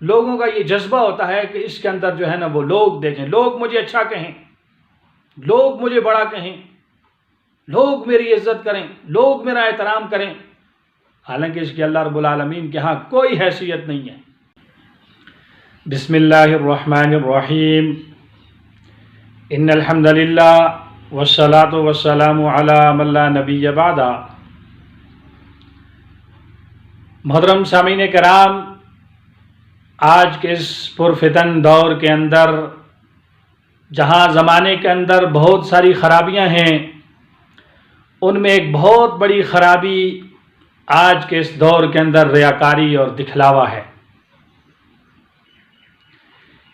لوگوں کا یہ جذبہ ہوتا ہے کہ اس کے اندر جو ہے نا وہ لوگ دیکھیں، لوگ مجھے اچھا کہیں، لوگ مجھے بڑا کہیں، لوگ میری عزت کریں، لوگ میرا احترام کریں، حالانکہ اس کی اللہ رب العالمین کے ہاں کوئی حیثیت نہیں ہے۔ بسم اللہ الرحمن الرحیم، ان الحمد للہ والصلاة والسلام علی من لا نبی بعدہ۔ محترم سامعین کرام، آج کے اس پرفتن دور کے اندر جہاں زمانے کے اندر بہت ساری خرابیاں ہیں، ان میں ایک بہت بڑی خرابی آج کے اس دور کے اندر ریاکاری اور دکھلاوا ہے۔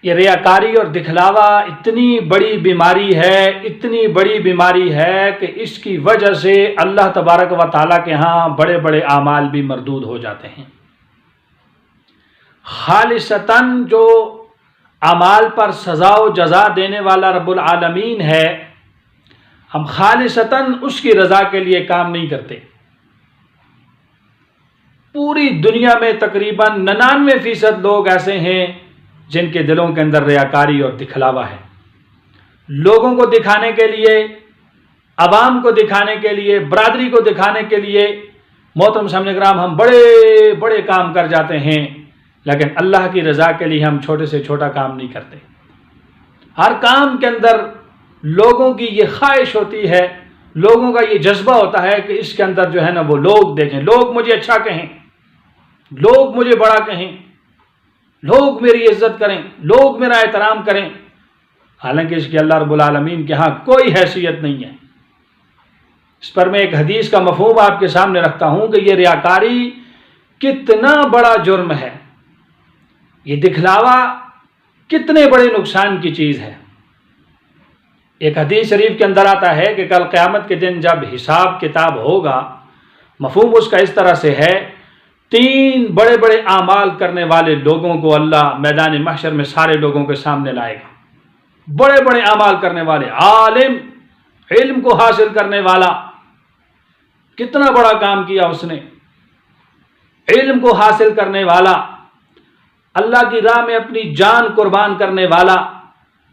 یہ ریاکاری اور دکھلاوا اتنی بڑی بیماری ہے، اتنی بڑی بیماری ہے کہ اس کی وجہ سے اللہ تبارک و تعالیٰ کے ہاں بڑے بڑے اعمال بھی مردود ہو جاتے ہیں۔ خالصتاً جو اعمال پر سزا و جزا دینے والا رب العالمین ہے، ہم خالصتاً اس کی رضا کے لیے کام نہیں کرتے۔ پوری دنیا میں تقریباً 99% لوگ ایسے ہیں جن کے دلوں کے اندر ریاکاری اور دکھلاوا ہے۔ لوگوں کو دکھانے کے لیے، عوام کو دکھانے کے لیے، برادری کو دکھانے کے لیے محترم سامعین کرام ہم بڑے بڑے کام کر جاتے ہیں، لیکن اللہ کی رضا کے لیے ہم چھوٹے سے چھوٹا کام نہیں کرتے۔ ہر کام کے اندر لوگوں کی یہ خواہش ہوتی ہے، لوگوں کا یہ جذبہ ہوتا ہے کہ اس کے اندر جو ہے نا وہ لوگ دیکھیں، لوگ مجھے اچھا کہیں، لوگ مجھے بڑا کہیں، لوگ میری عزت کریں، لوگ میرا احترام کریں، حالانکہ اس کی اللہ رب العالمین کے ہاں کوئی حیثیت نہیں ہے۔ اس پر میں ایک حدیث کا مفہوم آپ کے سامنے رکھتا ہوں کہ یہ ریاکاری کتنا بڑا جرم ہے، یہ دکھلاوا کتنے بڑے نقصان کی چیز ہے۔ ایک حدیث شریف کے اندر آتا ہے کہ کل قیامت کے دن جب حساب کتاب ہوگا، مفہوم اس کا اس طرح سے ہے، 3 بڑے بڑے اعمال کرنے والے لوگوں کو اللہ میدان محشر میں سارے لوگوں کے سامنے لائے گا۔ بڑے بڑے اعمال کرنے والے، عالم، علم کو حاصل کرنے والا، کتنا بڑا کام کیا اس نے، علم کو حاصل کرنے والا، اللہ کی راہ میں اپنی جان قربان کرنے والا،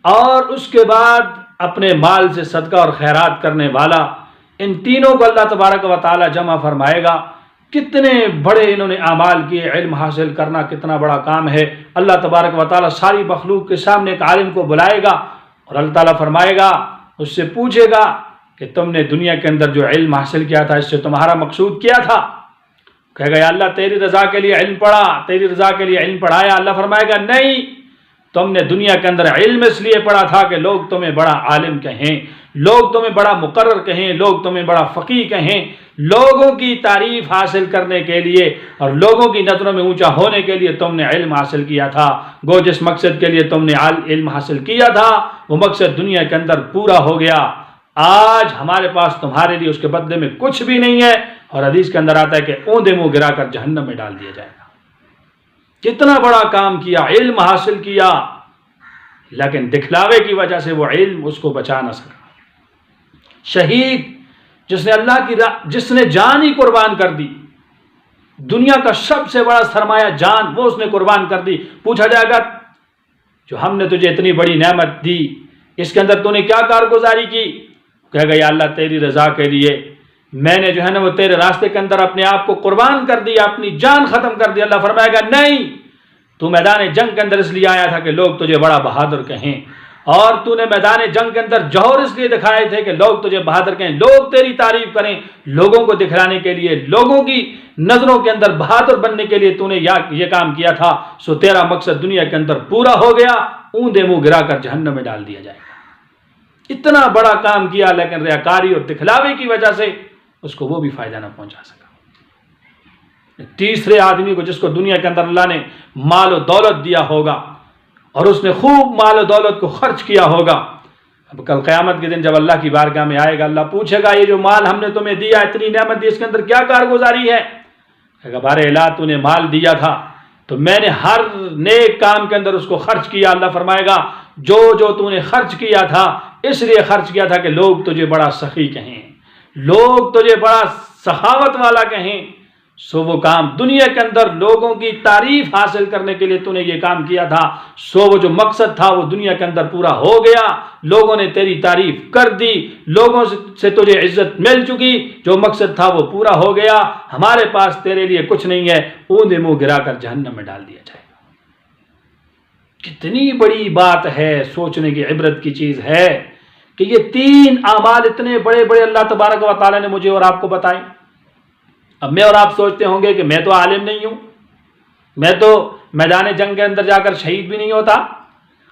اور اس کے بعد اپنے مال سے صدقہ اور خیرات کرنے والا، ان تینوں کو اللہ تبارک و تعالی جمع فرمائے گا۔ کتنے بڑے انہوں نے اعمال کیے، علم حاصل کرنا کتنا بڑا کام ہے۔ اللہ تبارک و تعالی ساری مخلوق کے سامنے ایک عالم کو بلائے گا اور اللہ تعالیٰ فرمائے گا، اس سے پوچھے گا کہ تم نے دنیا کے اندر جو علم حاصل کیا تھا، اس سے تمہارا مقصود کیا تھا؟ کہے گا یا اللہ تیری رضا کے لیے علم پڑھا، تیری رضا کے لیے علم پڑھایا۔ اللہ فرمائے گا نہیں، تم نے دنیا کے اندر علم اس لیے پڑھا تھا کہ لوگ تمہیں بڑا عالم کہیں، لوگ تمہیں بڑا مقرر کہیں، لوگ تمہیں بڑا فقیہ کہیں، لوگوں کی تعریف حاصل کرنے کے لیے اور لوگوں کی نظروں میں اونچا ہونے کے لیے تم نے علم حاصل کیا تھا۔ گو جس مقصد کے لیے تم نے علم حاصل کیا تھا وہ مقصد دنیا کے اندر پورا ہو گیا۔ آج ہمارے پاس تمہارے لیے اس کے بدلے میں کچھ بھی نہیں ہے، اور حدیث کے اندر آتا ہے کہ اوندے منہ گرا کر جہنم میں ڈال دیا جائے گا۔ کتنا بڑا کام کیا، علم حاصل کیا، لیکن دکھلاوے کی وجہ سے وہ علم اس کو بچا نہ سکا۔ شہید جس نے اللہ کی جس نے جان ہی قربان کر دی، دنیا کا سب سے بڑا سرمایہ جان وہ اس نے قربان کر دی، پوچھا جائے گا جو ہم نے تجھے اتنی بڑی نعمت دی اس کے اندر تو نے کیا کارگزاری کی؟ کہے گا یا اللہ تیری رضا کے لیے میں نے جو ہے نا وہ تیرے راستے کے اندر اپنے آپ کو قربان کر دیا، اپنی جان ختم کر دی۔ اللہ فرمائے گا نہیں، تو میدان جنگ کے اندر اس لیے آیا تھا کہ لوگ تجھے بڑا بہادر کہیں، اور تو نے میدان جنگ کے اندر جوہر اس لیے دکھائے تھے کہ لوگ تجھے بہادر کہیں، لوگ تیری تعریف کریں، لوگوں کو دکھلانے کے لیے، لوگوں کی نظروں کے اندر بہادر بننے کے لیے تو نے یہ کام کیا تھا، سو تیرا مقصد دنیا کے اندر پورا ہو گیا، اوندے منہ گرا کر جہنم میں ڈال دیا جائے گا۔ اتنا بڑا کام کیا، لیکن ریاکاری اور دکھلاوے کی وجہ سے اس کو وہ بھی فائدہ نہ پہنچا سکا۔ تیسرے آدمی کو جس کو دنیا کے اندر اللہ نے مال و دولت دیا ہوگا اور اس نے خوب مال و دولت کو خرچ کیا ہوگا، اب کل قیامت کے دن جب اللہ کی بارگاہ میں آئے گا، اللہ پوچھے گا یہ جو مال ہم نے تمہیں دیا، اتنی نعمت دی، اس کے اندر کیا کارگزاری ہے؟ کہے گا بارے الہ تو نے مال دیا تھا تو میں نے ہر نیک کام کے اندر اس کو خرچ کیا۔ اللہ فرمائے گا جو تو نے خرچ کیا تھا اس لیے خرچ کیا تھا کہ لوگ تجھے بڑا سخی کہیں، لوگ تجھے بڑا سخاوت والا کہیں، سو وہ کام دنیا کے اندر لوگوں کی تعریف حاصل کرنے کے لیے تو نے یہ کام کیا تھا، سو وہ جو مقصد تھا وہ دنیا کے اندر پورا ہو گیا، لوگوں نے تیری تعریف کر دی، لوگوں سے تجھے عزت مل چکی، جو مقصد تھا وہ پورا ہو گیا، ہمارے پاس تیرے لیے کچھ نہیں ہے، اوندے منہ گرا کر جہنم میں ڈال دیا جائے گا۔ کتنی بڑی بات ہے، سوچنے کی عبرت کی چیز ہے کہ یہ 3 اعمال اتنے بڑے بڑے اللہ تبارک و تعالیٰ نے مجھے اور آپ کو بتائے۔ اب میں اور آپ سوچتے ہوں گے کہ میں تو عالم نہیں ہوں، میں تو میدان جنگ کے اندر جا کر شہید بھی نہیں ہوتا،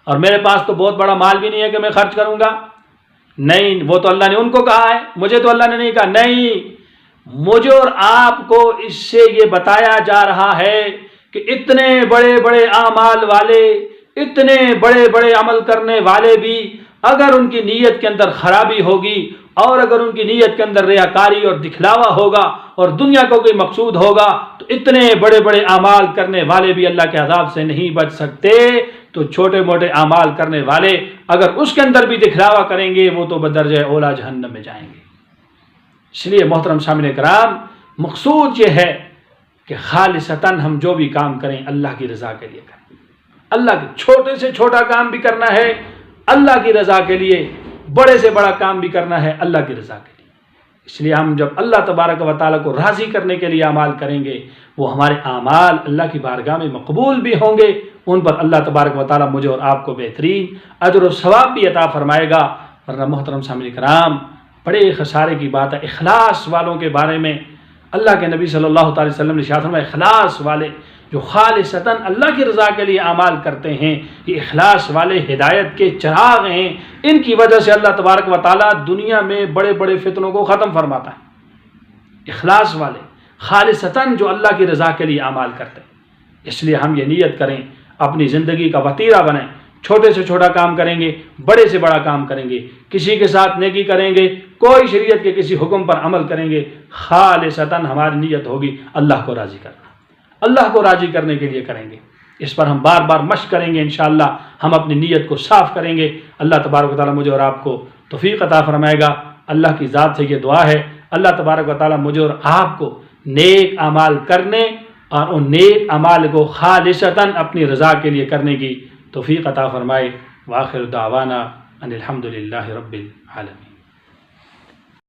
اور میرے پاس تو بہت بڑا مال بھی نہیں ہے کہ میں خرچ کروں گا۔ نہیں، وہ تو اللہ نے ان کو کہا ہے، مجھے تو اللہ نے نہیں کہا۔ نہیں، مجھے اور آپ کو اس سے یہ بتایا جا رہا ہے کہ اتنے بڑے بڑے اعمال والے، اتنے بڑے بڑے عمل کرنے والے بھی اگر ان کی نیت کے اندر خرابی ہوگی، اور اگر ان کی نیت کے اندر ریاکاری اور دکھلاوا ہوگا اور دنیا کو کوئی مقصود ہوگا، تو اتنے بڑے بڑے اعمال کرنے والے بھی اللہ کے عذاب سے نہیں بچ سکتے۔ تو چھوٹے موٹے اعمال کرنے والے اگر اس کے اندر بھی دکھلاوا کریں گے، وہ تو بدرجہ اولا جہنم میں جائیں گے۔ اس لیے محترم سامعین کرام، مقصود یہ ہے کہ خالصتاً ہم جو بھی کام کریں اللہ کی رضا کے لیے کریں۔ اللہ کے چھوٹے سے چھوٹا کام بھی کرنا ہے اللہ کی رضا کے لیے، بڑے سے بڑا کام بھی کرنا ہے اللہ کی رضا کے لیے۔ اس لیے ہم جب اللہ تبارک و تعالیٰ کو راضی کرنے کے لیے اعمال کریں گے، وہ ہمارے اعمال اللہ کی بارگاہ میں مقبول بھی ہوں گے، ان پر اللہ تبارک و تعالیٰ مجھے اور آپ کو بہترین اجر و ثواب بھی عطا فرمائے گا۔ ورنہ محترم سامعین کرام، بڑے خسارے کی بات ہے اخلاص والوں کے بارے میں۔ اللہ کے نبی صلی اللہ تعالی وسلم نے ارشاد فرمایا، اخلاص والے جو خالصتاً اللہ کی رضا کے لیے اعمال کرتے ہیں، یہ اخلاص والے ہدایت کے چراغ ہیں، ان کی وجہ سے اللہ تبارک و تعالیٰ دنیا میں بڑے بڑے فتنوں کو ختم فرماتا ہے۔ اخلاص والے خالصتاً جو اللہ کی رضا کے لیے اعمال کرتے ہیں۔ اس لیے ہم یہ نیت کریں، اپنی زندگی کا وتیرہ بنائیں، چھوٹے سے چھوٹا کام کریں گے، بڑے سے بڑا کام کریں گے، کسی کے ساتھ نیکی کریں گے، کوئی شریعت کے کسی حکم پر عمل کریں گے، خالصتاً ہماری نیت ہوگی اللہ کو راضی کرنا، اللہ کو راضی کرنے کے لیے کریں گے۔ اس پر ہم بار بار مشق کریں گے، انشاءاللہ ہم اپنی نیت کو صاف کریں گے۔ اللہ تبارک و تعالیٰ مجھے اور آپ کو توفیق عطا فرمائے گا۔ اللہ کی ذات سے یہ دعا ہے، اللہ تبارک و تعالیٰ مجھے اور آپ کو نیک اعمال کرنے اور ان نیک اعمال کو خالصتاً اپنی رضا کے لیے کرنے کی توفیق عطا فرمائے۔ وآخر دعوانا ان الحمد للہ رب العالمین۔